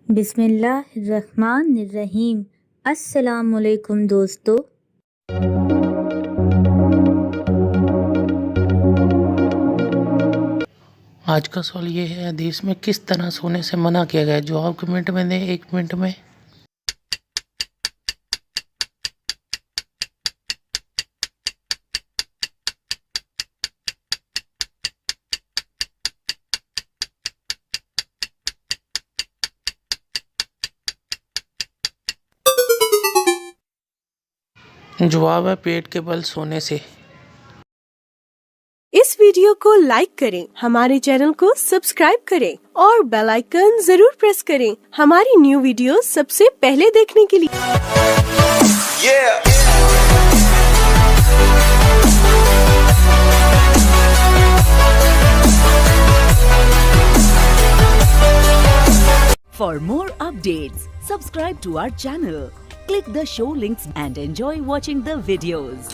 बिस्मिल्लाहिर्रहमानिर्रहीम। अस्सलामुअलैकुम दोस्तों। आज का सवाल ये है, हदीस में किस तरह सोने से मना किया गया है? जवाब कमेंट में दें 1 मिनट में। जवाब है पेट के बल सोने से। इस वीडियो को लाइक करें, हमारे चैनल को सब्सक्राइब करें और बेल आइकन जरूर प्रेस करें हमारी न्यू वीडियो सबसे पहले देखने के लिए। For more updates, subscribe to our channel, click the show links and enjoy watching the videos.